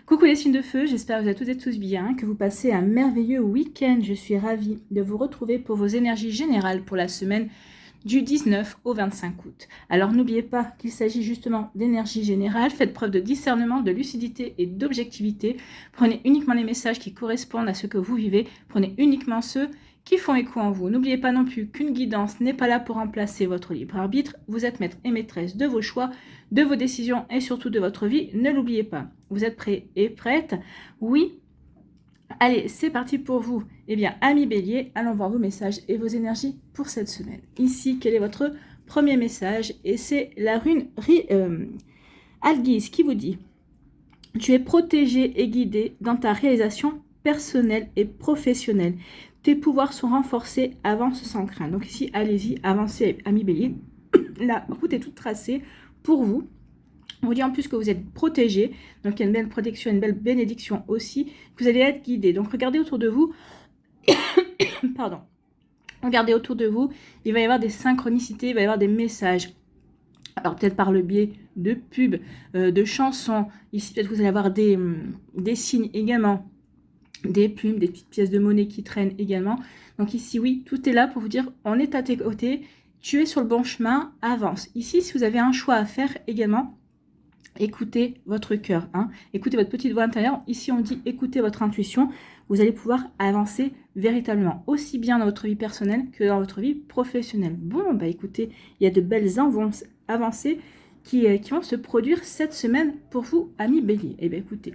Coucou les signes de feu, j'espère que vous êtes toutes et tous bien, que vous passez un merveilleux week-end. Je suis ravie de vous retrouver pour vos énergies générales pour la semaine du 19 au 25 août. Alors n'oubliez pas qu'il s'agit justement d'énergie générale, faites preuve de discernement, de lucidité et d'objectivité. Prenez uniquement les messages qui correspondent à ce que vous vivez, prenez uniquement ceux qui font écho en vous. N'oubliez pas non plus qu'une guidance n'est pas là pour remplacer votre libre arbitre. Vous êtes maître et maîtresse de vos choix, de vos décisions et surtout de votre vie. Ne l'oubliez pas. Vous êtes prêts et prêtes? Oui. Allez, c'est parti pour vous. Eh bien, amis bélier, allons voir vos messages et vos énergies pour cette semaine. Ici, quel est votre premier message? Et c'est la rune Algis qui vous dit: tu es protégé et guidé dans ta réalisation personnelle et professionnelle. Tes pouvoirs sont renforcés, avance sans crainte. Donc ici, allez-y, avancez, amis bélier. La route est toute tracée pour vous. On vous dit en plus que vous êtes protégé, donc il y a une belle protection, une belle bénédiction aussi, que vous allez être guidé. Donc regardez autour de vous, pardon, regardez autour de vous, il va y avoir des synchronicités, il va y avoir des messages. Alors peut-être par le biais de pubs, de chansons, ici peut-être que vous allez avoir des signes également, des plumes, des petites pièces de monnaie qui traînent également. Donc ici oui, tout est là pour vous dire on est à tes côtés, tu es sur le bon chemin, avance. Ici si vous avez un choix à faire également, écoutez votre cœur, hein. Écoutez votre petite voix intérieure. Ici, on dit écoutez votre intuition. Vous allez pouvoir avancer véritablement, aussi bien dans votre vie personnelle que dans votre vie professionnelle. Bon, bah écoutez, il y a de belles avancées qui vont se produire cette semaine pour vous, amis bélier. Eh bien, écoutez,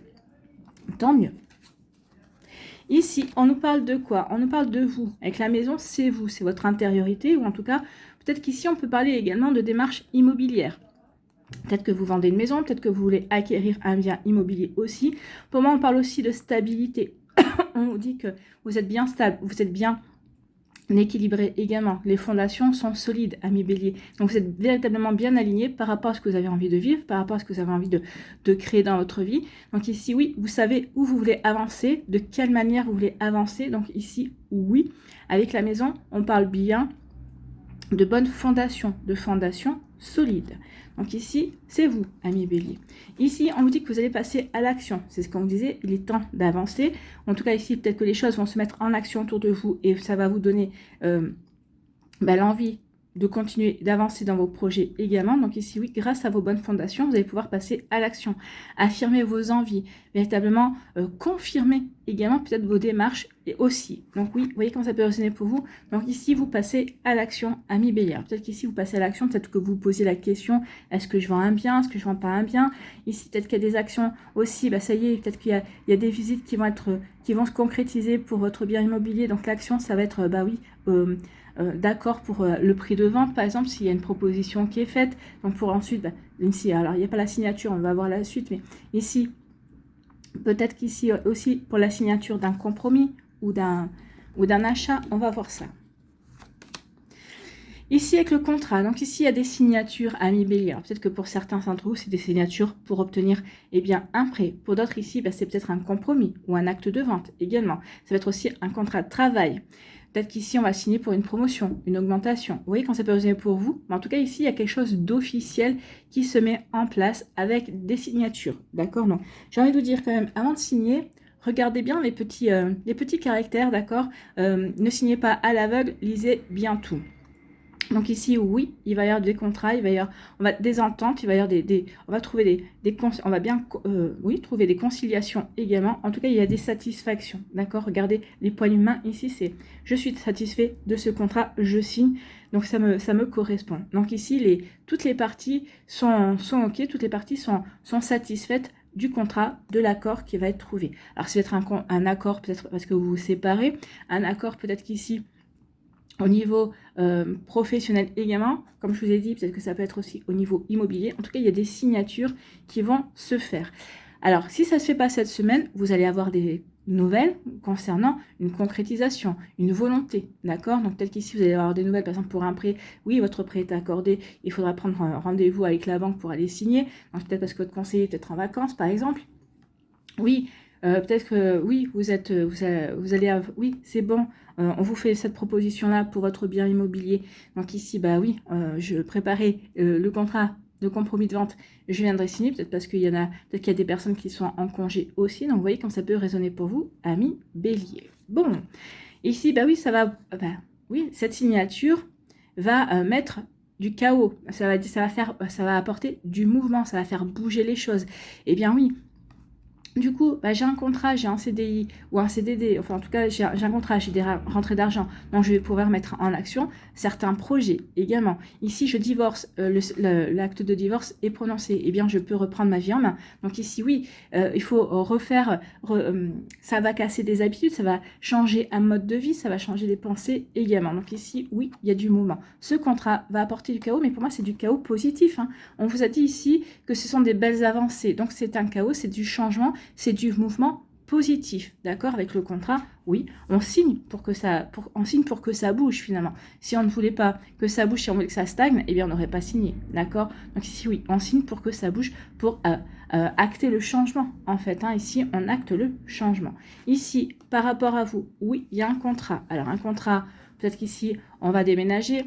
tant mieux. Ici, on nous parle de quoi? On nous parle de vous. Avec la maison, c'est vous, c'est votre intériorité, ou en tout cas, peut-être qu'ici, on peut parler également de démarches immobilières. Peut-être que vous vendez une maison, peut-être que vous voulez acquérir un bien immobilier aussi. Pour moi, on parle aussi de stabilité. On vous dit que vous êtes bien stable, vous êtes bien équilibré également. Les fondations sont solides, amis bélier. Donc, vous êtes véritablement bien aligné par rapport à ce que vous avez envie de vivre, par rapport à ce que vous avez envie de créer dans votre vie. Donc, ici, oui, vous savez où vous voulez avancer, de quelle manière vous voulez avancer. Donc, ici, oui. Avec la maison, on parle bien de bonnes fondations, de fondations solides. Donc ici, c'est vous, amis bélier. Ici, on vous dit que vous allez passer à l'action. C'est ce qu'on vous disait, il est temps d'avancer. En tout cas, ici, peut-être que les choses vont se mettre en action autour de vous et ça va vous donner l'envie de continuer d'avancer dans vos projets également. Donc ici, oui, grâce à vos bonnes fondations, vous allez pouvoir passer à l'action, affirmer vos envies, véritablement confirmer également peut-être vos démarches et aussi. Donc oui, vous voyez comment ça peut résonner pour vous. Donc ici, vous passez à l'action, amis bélier. Peut-être qu'ici, vous passez à l'action, peut-être que vous posez la question, est-ce que je vends un bien, est-ce que je vends pas un bien? Ici, peut-être qu'il y a des actions aussi, bah ça y est, peut-être qu'il y a des visites qui vont se concrétiser pour votre bien immobilier. Donc l'action, ça va être, bah oui, d'accord pour le prix de vente, par exemple, s'il y a une proposition qui est faite. Donc pour ensuite, bah, ici, alors il n'y a pas la signature, on va voir la suite, mais ici, peut-être qu'ici aussi pour la signature d'un compromis ou d'un achat, on va voir ça. Ici avec le contrat, donc ici il y a des signatures, amis bélier. Peut-être que pour certains d'entre vous, c'est des signatures pour obtenir un prêt. Pour d'autres ici, bah, c'est peut-être un compromis ou un acte de vente également. Ça va être aussi un contrat de travail. Peut-être qu'ici, on va signer pour une promotion, une augmentation. Vous voyez quand ça peut résonner pour vous? Mais en tout cas, ici, il y a quelque chose d'officiel qui se met en place avec des signatures. D'accord? Donc, j'ai envie de vous dire quand même, avant de signer, regardez bien les petits caractères, d'accord? Ne signez pas à l'aveugle, lisez bien tout. Donc ici, oui, il va y avoir des contrats, il va y avoir des ententes, il va y avoir on va trouver on va bien trouver des conciliations également. En tout cas, il y a des satisfactions, d'accord? Regardez les poignées de main ici, c'est je suis satisfait de ce contrat, je signe. Donc ça me correspond. Donc ici, toutes les parties sont ok, toutes les parties sont satisfaites du contrat, de l'accord qui va être trouvé. Alors ça va être un accord peut-être parce que vous vous séparez, un accord peut-être qu'ici au niveau professionnel également, comme je vous ai dit, peut-être que ça peut être aussi au niveau immobilier. En tout cas, il y a des signatures qui vont se faire. Alors, si ça ne se fait pas cette semaine, vous allez avoir des nouvelles concernant une concrétisation, une volonté, d'accord? Donc, peut-être qu'ici, vous allez avoir des nouvelles, par exemple, pour un prêt. Oui, votre prêt est accordé, il faudra prendre un rendez-vous avec la banque pour aller signer. Donc, peut-être parce que votre conseiller est peut-être en vacances, par exemple. Oui, peut-être que oui, vous allez, oui, c'est bon, on vous fait cette proposition-là pour votre bien immobilier. Donc ici, bah oui, je préparais le contrat de compromis de vente, je viendrai signer, peut-être parce qu'il y a des personnes qui sont en congé aussi. Donc, vous voyez comme ça peut résonner pour vous, amis Bélier. Bon, ici, bah oui, ça va, oui, cette signature va mettre du chaos. Ça va apporter du mouvement, ça va faire bouger les choses. Eh bien oui. Du coup, j'ai un contrat, j'ai un CDI ou un CDD, enfin en tout cas j'ai un contrat, j'ai des rentrées d'argent, donc je vais pouvoir mettre en action certains projets également. Ici, je divorce, l'acte de divorce est prononcé, eh bien je peux reprendre ma vie en main. Donc ici, oui, il faut refaire, ça va casser des habitudes, ça va changer un mode de vie, ça va changer des pensées également. Donc ici, oui, il y a du mouvement. Ce contrat va apporter du chaos, mais pour moi c'est du chaos positif, hein. On vous a dit ici que ce sont des belles avancées, donc c'est un chaos, c'est du changement, c'est du mouvement positif, d'accord? Avec le contrat, oui, on signe pour que ça bouge finalement. Si on ne voulait pas que ça bouge, si on voulait que ça stagne, eh bien on n'aurait pas signé, d'accord? Donc ici, oui, on signe pour que ça bouge, pour acter le changement, en fait, hein. Ici, on acte le changement. Ici, par rapport à vous, oui, il y a un contrat. Alors, un contrat, peut-être qu'ici, on va déménager.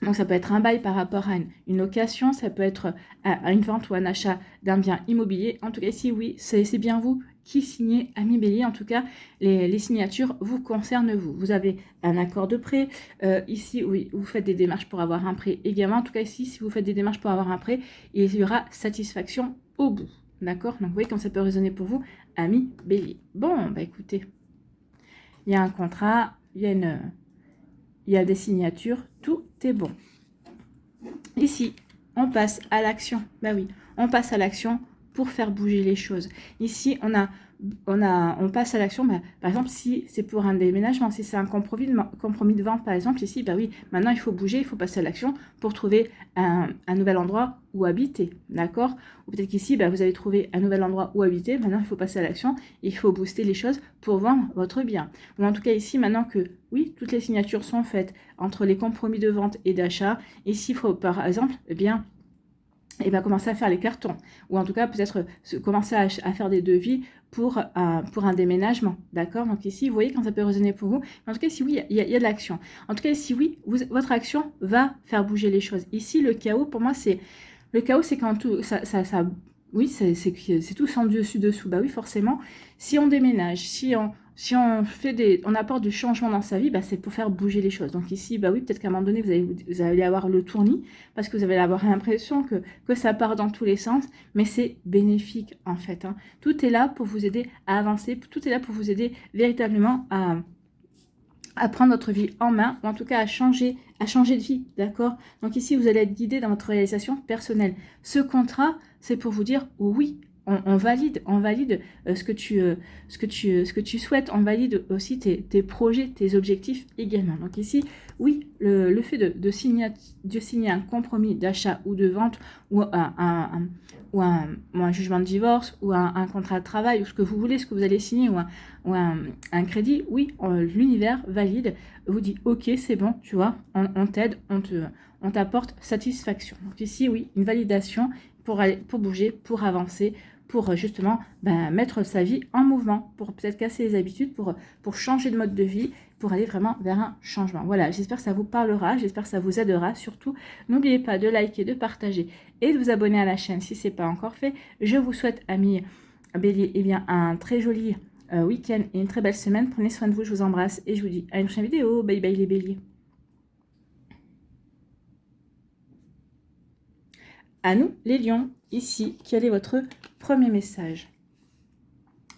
Donc, ça peut être un bail par rapport à une location, ça peut être à une vente ou un achat d'un bien immobilier. En tout cas, ici, oui, c'est bien vous qui signez, ami Bélier. En tout cas, les signatures vous concernent vous. Vous avez un accord de prêt. Ici, oui, vous faites des démarches pour avoir un prêt également. En tout cas, ici, si vous faites des démarches pour avoir un prêt, il y aura satisfaction au bout. D'accord? Donc, vous voyez comme ça peut résonner pour vous, ami Bélier. Bon, écoutez, il y a un contrat, il y a des signatures, tout est bon. Ici, on passe à l'action. Oui, on passe à l'action pour faire bouger les choses. Ici, on passe à l'action. Par exemple, si c'est pour un déménagement, si c'est un compromis de vente, par exemple, ici, oui, maintenant il faut bouger, il faut passer à l'action pour trouver un nouvel endroit où habiter, d'accord? Ou peut-être qu'ici, vous avez trouvé un nouvel endroit où habiter, maintenant il faut passer à l'action, il faut booster les choses pour vendre votre bien. Ou en tout cas ici, maintenant que, oui, toutes les signatures sont faites entre les compromis de vente et d'achat, ici, il faut par exemple, commencer à faire les cartons, ou en tout cas peut-être commencer à faire des devis pour un déménagement, d'accord? Donc ici, vous voyez quand ça peut résonner pour vous. En tout cas, ici, oui, il y a de l'action. En tout cas, ici, oui, votre action va faire bouger les choses. Ici, le chaos, pour moi, c'est quand tout oui, c'est tout sans dessus-dessous. Oui, forcément, si on déménage, si on apporte du changement dans sa vie, c'est pour faire bouger les choses. Donc ici, oui, peut-être qu'à un moment donné, vous allez avoir le tournis, parce que vous allez avoir l'impression que ça part dans tous les sens, mais c'est bénéfique, en fait, hein. Tout est là pour vous aider à avancer, tout est là pour vous aider véritablement à prendre votre vie en main, ou en tout cas à changer de vie, d'accord? Donc ici, vous allez être guidé dans votre réalisation personnelle. Ce contrat, c'est pour vous dire oui, on valide ce que tu souhaites, on valide aussi tes projets, tes objectifs également. Donc ici, oui, le fait de signer un compromis d'achat ou de vente, ou un jugement de divorce, ou un contrat de travail, ou ce que vous voulez, ce que vous allez signer, ou un crédit, oui, l'univers valide, vous dit ok, c'est bon, tu vois, on t'aide, on t'apporte satisfaction. Donc ici, oui, une validation pour bouger, pour avancer, pour justement mettre sa vie en mouvement, pour peut-être casser les habitudes, pour changer de mode de vie, pour aller vraiment vers un changement. Voilà, j'espère que ça vous parlera, j'espère que ça vous aidera. Surtout, n'oubliez pas de liker, de partager et de vous abonner à la chaîne si ce n'est pas encore fait. Je vous souhaite, amis Bélier, un très joli week-end et une très belle semaine. Prenez soin de vous, je vous embrasse et je vous dis à une prochaine vidéo. Bye bye les Béliers. À nous, les lions, ici, quel est votre premier message?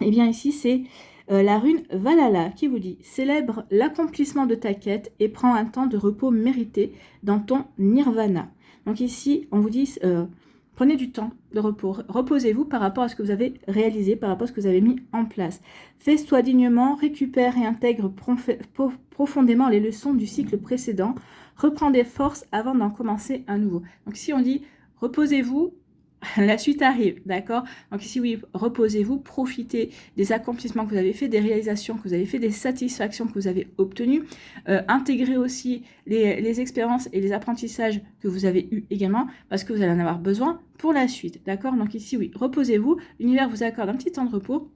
Eh bien, ici, c'est la rune Valhalla qui vous dit « Célèbre l'accomplissement de ta quête et prends un temps de repos mérité dans ton nirvana ». Donc ici, on vous dit prenez du temps de repos, reposez-vous par rapport à ce que vous avez réalisé, par rapport à ce que vous avez mis en place. Fais-toi dignement, récupère et intègre profondément les leçons du cycle précédent, reprends des forces avant d'en commencer un nouveau. Donc si on dit reposez-vous, la suite arrive, d'accord? Donc ici, oui, reposez-vous, profitez des accomplissements que vous avez fait, des réalisations que vous avez fait, des satisfactions que vous avez obtenues. Intégrez aussi les expériences et les apprentissages que vous avez eus également, parce que vous allez en avoir besoin pour la suite, d'accord? Donc ici, oui, reposez-vous, l'univers vous accorde un petit temps de repos.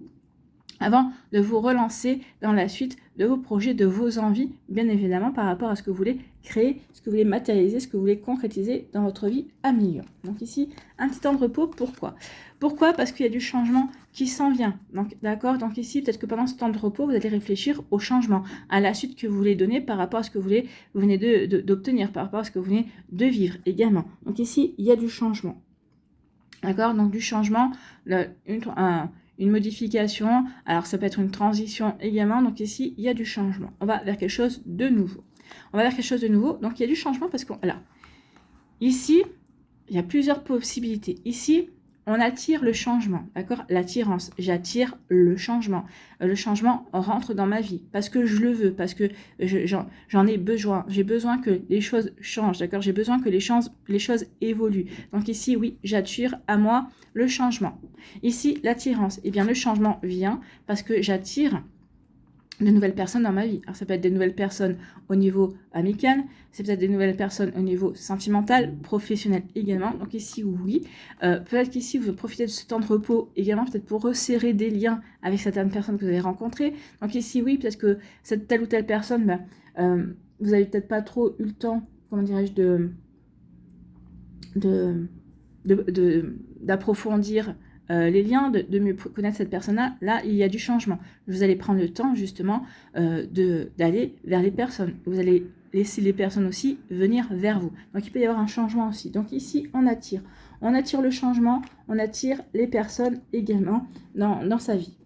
avant de vous relancer dans la suite de vos projets, de vos envies, bien évidemment par rapport à ce que vous voulez créer, ce que vous voulez matérialiser, ce que vous voulez concrétiser dans votre vie à millions. Donc ici, un petit temps de repos, pourquoi? Pourquoi? Parce qu'il y a du changement qui s'en vient. Donc d'accord, donc ici, peut-être que pendant ce temps de repos, vous allez réfléchir au changement, à la suite que vous voulez donner par rapport à ce que vous venez d'obtenir, par rapport à ce que vous venez de vivre également. Donc ici, il y a du changement. D'accord, donc du changement, une modification, alors ça peut être une transition également, donc ici il y a du changement, on va vers quelque chose de nouveau. Donc il y a du changement parce que, alors, ici, il y a plusieurs possibilités. Ici, on attire le changement, d'accord? L'attirance, j'attire le changement. Le changement rentre dans ma vie parce que je le veux, parce que j'en ai besoin. J'ai besoin que les choses changent, d'accord? J'ai besoin que les choses évoluent. Donc ici, oui, j'attire à moi le changement. Ici, l'attirance, eh bien le changement vient parce que j'attire de nouvelles personnes dans ma vie. Alors ça peut être des nouvelles personnes au niveau amical, c'est peut-être des nouvelles personnes au niveau sentimental, professionnel également. Donc ici, oui. Peut-être qu'ici, vous profitez de ce temps de repos également, peut-être pour resserrer des liens avec certaines personnes que vous avez rencontrées. Donc ici, oui, peut-être que cette telle ou telle personne, vous n'avez peut-être pas trop eu le temps, comment dirais-je, d'approfondir les liens, de mieux connaître cette personne-là. Là, il y a du changement. Vous allez prendre le temps, justement, d'aller vers les personnes. Vous allez laisser les personnes aussi venir vers vous. Donc, il peut y avoir un changement aussi. Donc, ici, on attire. On attire le changement, on attire les personnes également dans sa vie.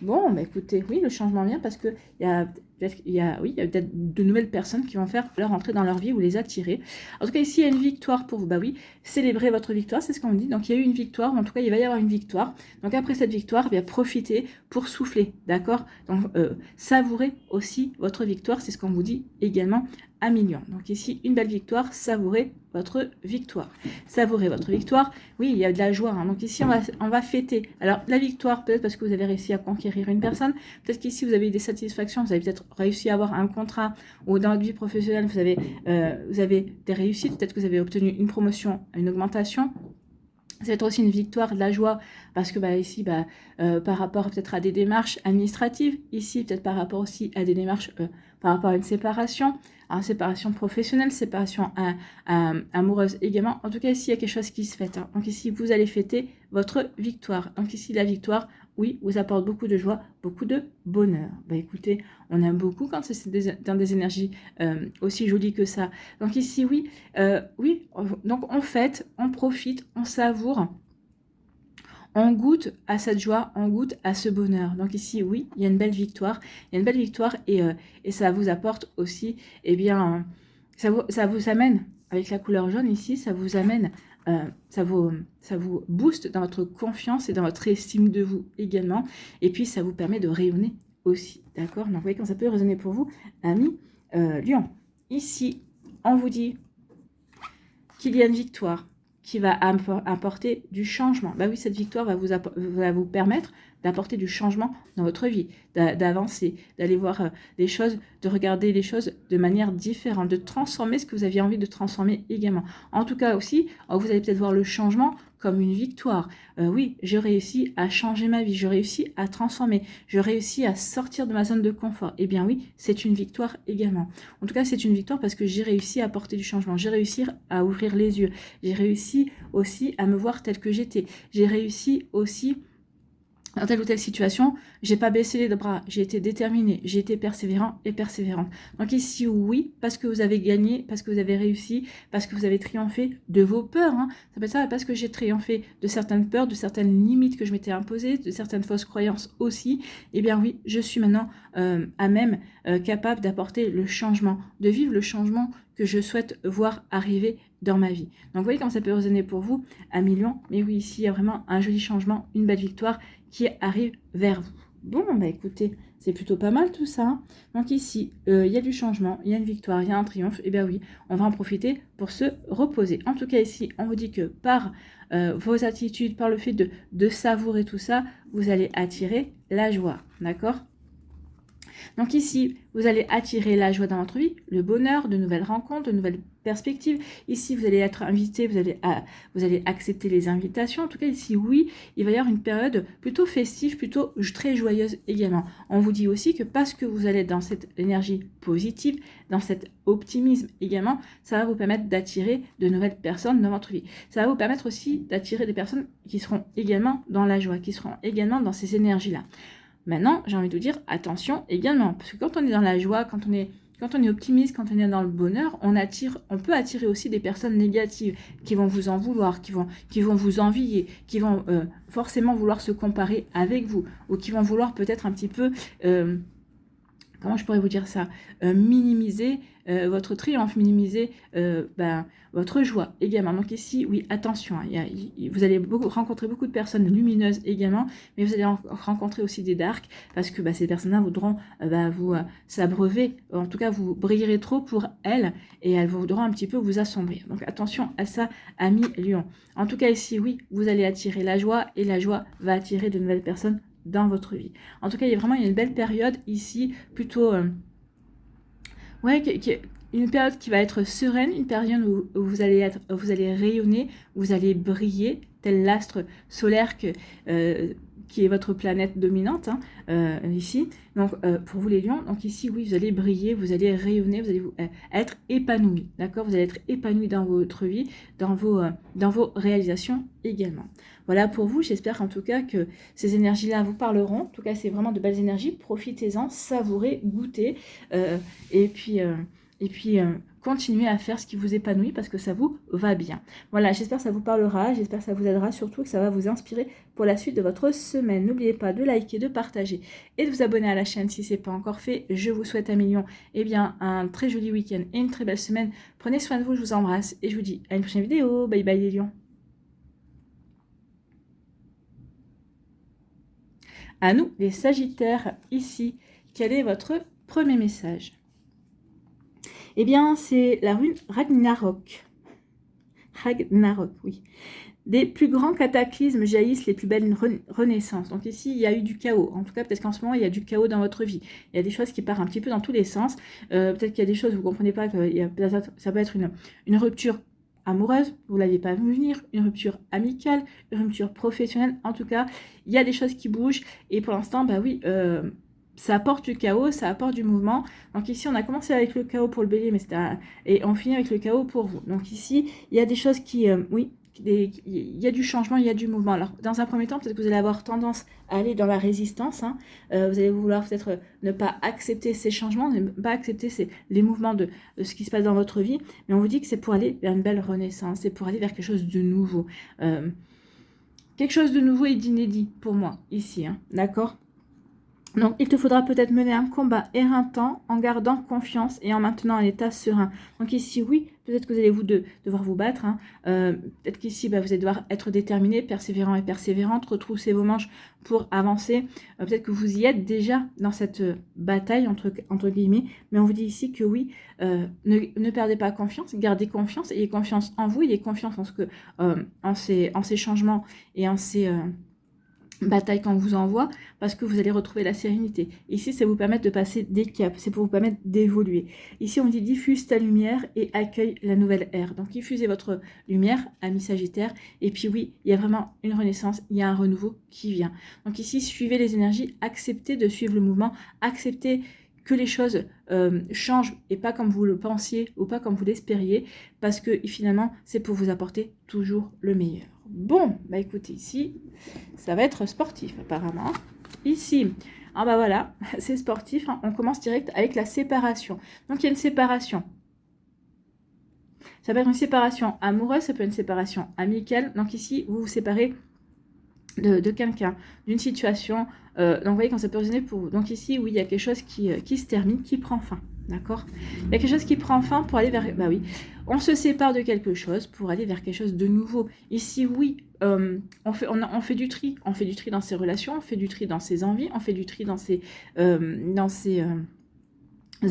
Bon, bah écoutez, oui, le changement vient parce qu'il y a peut-être de nouvelles personnes qui vont faire leur entrée dans leur vie ou les attirer. En tout cas, ici, il y a une victoire pour vous. Bah oui, célébrez votre victoire, c'est ce qu'on me dit. Donc, il y a eu une victoire, en tout cas, il va y avoir une victoire. Donc, après cette victoire, bien profitez pour souffler, d'accord? Donc, savourez aussi votre victoire, c'est ce qu'on vous dit également à millions. Donc, ici, une belle victoire, savourez votre victoire. Savourez votre victoire. Oui, il y a de la joie. Hein. Donc, ici, on va fêter. Alors, la victoire, peut-être parce que vous avez réussi à conquérir une personne. Peut-être qu'ici, vous avez eu des satisfactions. Vous avez peut-être réussi à avoir un contrat ou dans votre vie professionnelle, vous avez des réussites. Peut-être que vous avez obtenu une promotion, une augmentation. Ça va être aussi une victoire, de la joie, parce que ici, par rapport peut-être à des démarches administratives, ici, peut-être par rapport aussi à des démarches par rapport à une séparation professionnelle, séparation amoureuse également. En tout cas, ici, il y a quelque chose qui se fête. Hein. Donc ici, vous allez fêter votre victoire. Donc ici, la victoire, oui, vous apporte beaucoup de joie, beaucoup de bonheur. Écoutez, on aime beaucoup quand c'est dans des énergies aussi jolies que ça. Donc ici, oui, donc on fête, on profite, on savoure, on goûte à cette joie, on goûte à ce bonheur. Donc ici, oui, il y a une belle victoire. Il y a une belle victoire et ça vous apporte aussi, ça vous amène, avec la couleur jaune ici, ça vous amène, ça vous booste dans votre confiance et dans votre estime de vous également. Et puis, ça vous permet de rayonner aussi, d'accord? Donc, vous voyez quand ça peut résonner pour vous, amis Lion. Ici, on vous dit qu'il y a une victoire qui va apporter du changement. Oui, cette victoire va vous permettre d'apporter du changement dans votre vie, d'avancer, d'aller voir les choses, de regarder les choses de manière différente, de transformer ce que vous aviez envie de transformer également. En tout cas aussi, vous allez peut-être voir le changement comme une victoire. Oui, je réussis à changer ma vie, je réussis à transformer, je réussis à sortir de ma zone de confort. Eh bien oui, c'est une victoire également. En tout cas, c'est une victoire parce que j'ai réussi à apporter du changement, j'ai réussi à ouvrir les yeux, j'ai réussi aussi à me voir tel que j'étais, j'ai réussi aussi dans telle ou telle situation, j'ai pas baissé les bras, j'ai été déterminée, j'ai été persévérant et persévérante. Donc ici, oui, parce que vous avez gagné, parce que vous avez réussi, parce que vous avez triomphé de vos peurs. Hein. Ça peut être ça, parce que j'ai triomphé de certaines peurs, de certaines limites que je m'étais imposées, de certaines fausses croyances aussi. Eh bien oui, je suis maintenant à même capable d'apporter le changement, de vivre le changement que je souhaite voir arriver dans ma vie. Donc vous voyez comment ça peut résonner pour vous à millions. Mais oui, ici, il y a vraiment un joli changement, une belle victoire qui arrive vers vous. Bon, écoutez, c'est plutôt pas mal tout ça. Hein. Donc ici, il y a du changement, il y a une victoire, il y a un triomphe. Et bien oui, on va en profiter pour se reposer. En tout cas ici, on vous dit que par vos attitudes, par le fait de savourer tout ça, vous allez attirer la joie. D'accord ? Donc ici, vous allez attirer la joie dans votre vie, le bonheur, de nouvelles rencontres, de nouvelles perspective. Ici, vous allez être invité, vous allez accepter les invitations. En tout cas, ici, oui, il va y avoir une période plutôt festive, plutôt très joyeuse également. On vous dit aussi que parce que vous allez être dans cette énergie positive, dans cet optimisme également, ça va vous permettre d'attirer de nouvelles personnes dans votre vie. Ça va vous permettre aussi d'attirer des personnes qui seront également dans la joie, qui seront également dans ces énergies-là. Maintenant, j'ai envie de vous dire attention également, parce que quand on est dans la joie, quand on est optimiste, quand on est dans le bonheur, on peut attirer aussi des personnes négatives qui vont vous en vouloir, qui vont vous envier, qui vont forcément vouloir se comparer avec vous, ou qui vont vouloir peut-être un petit peu, comment je pourrais vous dire ça, minimiser votre triomphe, minimiser votre joie également. Donc ici, oui, attention, hein, vous allez rencontrer beaucoup de personnes lumineuses également, mais vous allez rencontrer aussi des darks, parce que ces personnes-là voudront vous s'abreuver, en tout cas vous brillerez trop pour elles, et elles voudront un petit peu vous assombrir. Donc attention à ça, amis Lion. En tout cas ici, oui, vous allez attirer la joie, et la joie va attirer de nouvelles personnes dans votre vie. En tout cas, il y a une belle période ici, plutôt... une période qui va être sereine, une période où vous allez rayonner, vous allez briller, tel l'astre solaire qui est votre planète dominante, ici. Donc, pour vous les lions, donc ici, oui, vous allez briller, vous allez rayonner, vous allez être épanoui, d'accord? Vous allez être épanoui dans votre vie, dans vos réalisations également. Voilà pour vous, j'espère en tout cas que ces énergies-là vous parleront. En tout cas, c'est vraiment de belles énergies, profitez-en, savourez, goûtez, et puis continuez à faire ce qui vous épanouit parce que ça vous va bien. Voilà, j'espère que ça vous parlera, j'espère que ça vous aidera, surtout que ça va vous inspirer pour la suite de votre semaine. N'oubliez pas de liker, de partager et de vous abonner à la chaîne si ce n'est pas encore fait. Je vous souhaite un très joli week-end et une très belle semaine. Prenez soin de vous, je vous embrasse et je vous dis à une prochaine vidéo. Bye bye les lions. À nous, les Sagittaires, ici, quel est votre premier message? Eh bien, c'est la rune Ragnarok. Ragnarok, oui. Des plus grands cataclysmes jaillissent les plus belles renaissances. Donc ici, il y a eu du chaos. En tout cas, peut-être qu'en ce moment, il y a du chaos dans votre vie. Il y a des choses qui partent un petit peu dans tous les sens. Peut-être qu'il y a des choses, vous ne comprenez pas, ça peut être une rupture amoureuse, vous ne l'aviez pas vu venir, une rupture amicale, une rupture professionnelle. En tout cas, il y a des choses qui bougent. Et pour l'instant, ça apporte du chaos, ça apporte du mouvement. Donc ici, on a commencé avec le chaos pour le bélier, et on finit avec le chaos pour vous. Donc ici, il y a des choses qui, il y a du changement, il y a du mouvement. Alors, dans un premier temps, peut-être que vous allez avoir tendance à aller dans la résistance. Vous allez vouloir peut-être ne pas accepter ces changements, ne pas accepter les mouvements de ce qui se passe dans votre vie. Mais on vous dit que c'est pour aller vers une belle renaissance, c'est pour aller vers quelque chose de nouveau. Quelque chose de nouveau et d'inédit pour moi, ici. D'accord ? Donc, il te faudra peut-être mener un combat éreintant en gardant confiance et en maintenant un état serein. Donc ici, oui, peut-être que vous allez devoir vous battre. Peut-être qu'ici, vous allez devoir être déterminé, persévérant et persévérante, retrousser vos manches pour avancer. Peut-être que vous y êtes déjà dans cette bataille, entre guillemets. Mais on vous dit ici que oui, ne perdez pas confiance, gardez confiance, ayez confiance en vous, ayez confiance en ces changements et en ces... bataille qu'on vous envoie, parce que vous allez retrouver la sérénité. Ici, ça vous permet de passer des caps, c'est pour vous permettre d'évoluer. Ici, on dit diffuse ta lumière et accueille la nouvelle ère. Donc, diffusez votre lumière, amis Sagittaire, et puis oui, il y a vraiment une renaissance, il y a un renouveau qui vient. Donc ici, suivez les énergies, acceptez de suivre le mouvement, acceptez que les choses changent et pas comme vous le pensiez ou pas comme vous l'espériez, parce que finalement, c'est pour vous apporter toujours le meilleur. Bon, écoutez, ici, ça va être sportif apparemment. Ici, voilà, c'est sportif. On commence direct avec la séparation. Donc, il y a une séparation. Ça peut être une séparation amoureuse, ça peut être une séparation amicale. Donc ici, vous vous séparez de quelqu'un, d'une situation. Donc, vous voyez quand ça peut résonner pour vous. Donc ici, oui, il y a quelque chose qui se termine, qui prend fin. D'accord? Il y a quelque chose qui prend fin pour aller vers... oui, on se sépare de quelque chose pour aller vers quelque chose de nouveau. Ici, oui, on fait du tri. On fait du tri dans ses relations, on fait du tri dans ses envies, on fait du tri dans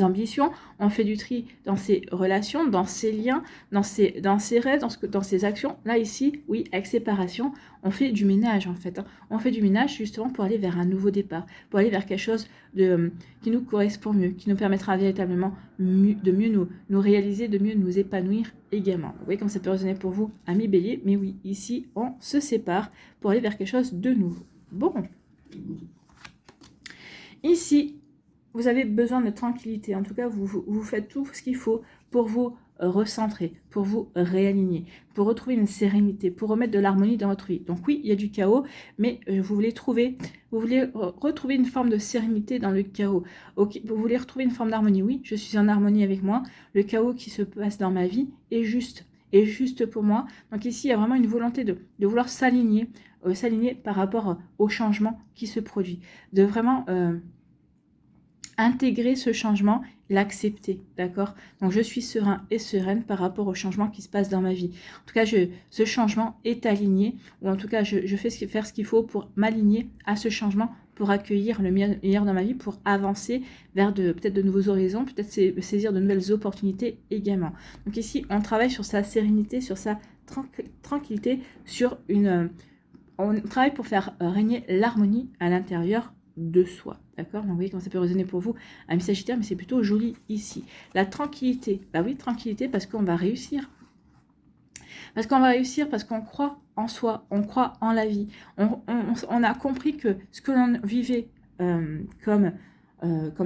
ambitions, on fait du tri dans ses relations, dans ses liens, dans ses rêves, dans ses actions. Là, ici, oui, avec séparation, on fait du ménage, en fait. On fait du ménage justement pour aller vers un nouveau départ, pour aller vers quelque chose qui nous correspond mieux, qui nous permettra véritablement de mieux nous réaliser, de mieux nous épanouir également. Vous voyez comme ça peut résonner pour vous, amis bélier, mais oui, ici, on se sépare pour aller vers quelque chose de nouveau. Bon. Ici, vous avez besoin de tranquillité. En tout cas, vous faites tout ce qu'il faut pour vous recentrer, pour vous réaligner, pour retrouver une sérénité, pour remettre de l'harmonie dans votre vie. Donc oui, il y a du chaos, mais vous voulez retrouver une forme de sérénité dans le chaos. Okay, vous voulez retrouver une forme d'harmonie. Oui, je suis en harmonie avec moi. Le chaos qui se passe dans ma vie est juste pour moi. Donc ici, il y a vraiment une volonté de vouloir s'aligner par rapport au changement qui se produit, de vraiment intégrer ce changement, l'accepter, d'accord? Donc, je suis serein et sereine par rapport au changement qui se passe dans ma vie. En tout cas, ce changement est aligné, ou en tout cas, je fais faire ce qu'il faut pour m'aligner à ce changement, pour accueillir le meilleur dans ma vie, pour avancer vers peut-être de nouveaux horizons, peut-être saisir de nouvelles opportunités également. Donc ici, on travaille sur sa sérénité, sur sa tranquillité, on travaille pour faire régner l'harmonie à l'intérieur de soi, d'accord? Donc vous voyez comment ça peut résonner pour vous, amis Sagittaire, mais c'est plutôt joli ici. La tranquillité, bah oui, tranquillité parce qu'on va réussir. Parce qu'on croit en soi, on croit en la vie. On a compris que ce que l'on vivait comme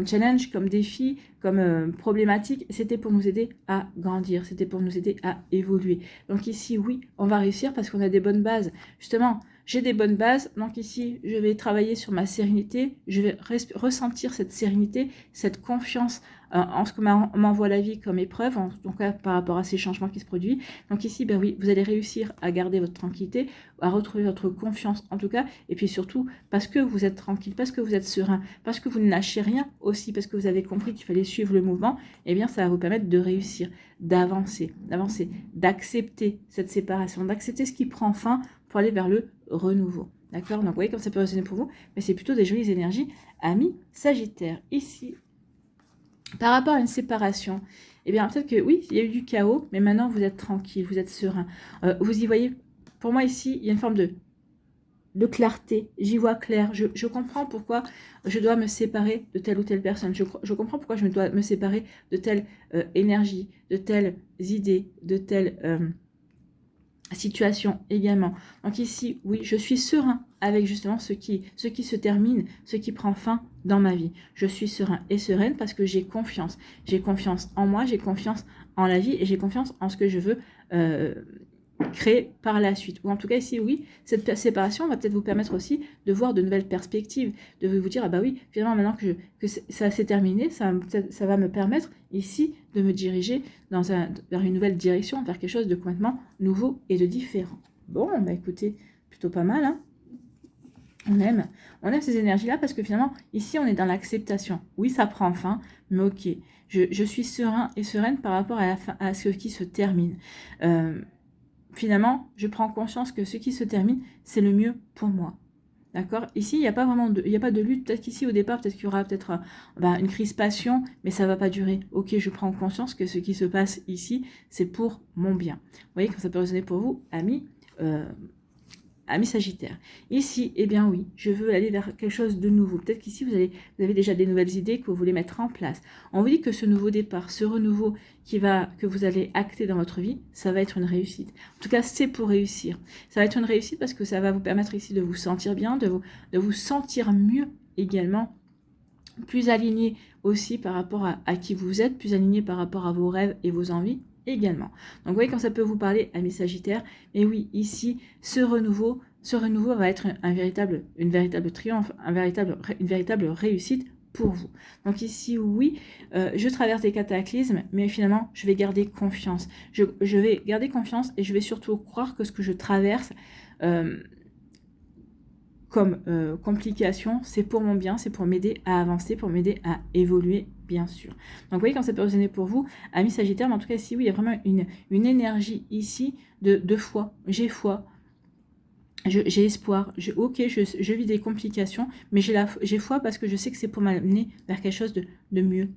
challenge, comme défi, comme problématique, c'était pour nous aider à grandir, c'était pour nous aider à évoluer. Donc ici, oui, on va réussir parce qu'on a des bonnes bases. Justement, j'ai des bonnes bases, donc ici, je vais travailler sur ma sérénité, je vais ressentir cette sérénité, cette confiance en ce que m'envoie la vie comme épreuve, donc par rapport à ces changements qui se produisent. Donc ici, ben oui, vous allez réussir à garder votre tranquillité, à retrouver votre confiance en tout cas, et puis surtout, parce que vous êtes tranquille, parce que vous êtes serein, parce que vous ne lâchez rien aussi, parce que vous avez compris qu'il fallait suivre le mouvement, eh bien ça va vous permettre de réussir, d'avancer, d'accepter cette séparation, d'accepter ce qui prend fin pour aller vers le renouveau. D'accord? Donc vous voyez comme ça peut résonner pour vous, mais c'est plutôt des jolies énergies, amis Sagittaire. Ici, par rapport à une séparation, eh bien peut-être que oui, il y a eu du chaos, mais maintenant vous êtes tranquille, vous êtes serein. Vous y voyez, pour moi ici, il y a une forme de clarté, j'y vois clair, je comprends pourquoi je dois me séparer de telle ou telle personne, je comprends pourquoi je dois me séparer de telle énergie, de telles idées, de telles situation également. Donc ici, oui, je suis serein avec justement ce qui se termine, ce qui prend fin dans ma vie. Je suis serein et sereine parce que j'ai confiance. J'ai confiance en moi, j'ai confiance en la vie et j'ai confiance en ce que je veux créer par la suite. Ou en tout cas ici, oui, cette séparation va peut-être vous permettre aussi de voir de nouvelles perspectives, de vous dire, ah bah oui, finalement maintenant que ça s'est terminé, ça va me permettre ici de me diriger vers une nouvelle direction, vers quelque chose de complètement nouveau et de différent. Bon, bah écoutez, plutôt pas mal, hein. On aime ces énergies-là parce que finalement, ici, on est dans l'acceptation. Oui, ça prend fin, mais ok, je suis serein et sereine par rapport à ce qui se termine. Finalement, je prends conscience que ce qui se termine, c'est le mieux pour moi. D'accord? Ici, il n'y a pas vraiment il n'y a pas de lutte. Peut-être qu'ici, au départ, peut-être qu'il y aura peut-être une crispation, mais ça ne va pas durer. Ok, je prends conscience que ce qui se passe ici, c'est pour mon bien. Vous voyez que ça peut résonner pour vous, amis Sagittaire. Ici, eh bien oui, je veux aller vers quelque chose de nouveau. Peut-être qu'ici, vous avez déjà des nouvelles idées que vous voulez mettre en place. On vous dit que ce nouveau départ, ce renouveau que vous allez acter dans votre vie, ça va être une réussite. En tout cas, c'est pour réussir. Ça va être une réussite parce que ça va vous permettre ici de vous sentir bien, de vous sentir mieux également, plus aligné aussi par rapport à qui vous êtes, plus aligné par rapport à vos rêves et vos envies également. Donc vous voyez quand ça peut vous parler, amis Sagittaires. Et oui, ici, ce renouveau va être une véritable triomphe, une véritable réussite pour vous. Donc ici, oui, je traverse des cataclysmes, mais finalement, je vais garder confiance. Je vais garder confiance et je vais surtout croire que ce que je traverse comme complication, c'est pour mon bien, c'est pour m'aider à avancer, pour m'aider à évoluer, bien sûr. Donc vous voyez quand ça peut résonner pour vous, amis Sagittaire, mais en tout cas ici, oui, il y a vraiment une énergie ici de foi. J'ai foi, j'ai espoir, ok, je vis des complications, mais j'ai foi parce que je sais que c'est pour m'amener vers quelque chose de mieux.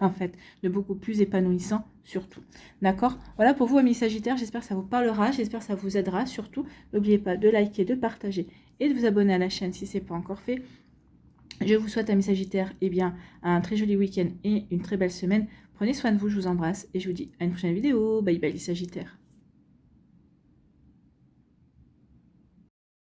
en fait, de beaucoup plus épanouissant surtout. D'accord? Voilà pour vous, amis Sagittaires, j'espère que ça vous parlera, j'espère que ça vous aidera surtout. N'oubliez pas de liker, de partager et de vous abonner à la chaîne si ce n'est pas encore fait. Je vous souhaite, amis Sagittaires, un très joli week-end et une très belle semaine. Prenez soin de vous, je vous embrasse et je vous dis à une prochaine vidéo. Bye bye les Sagittaires.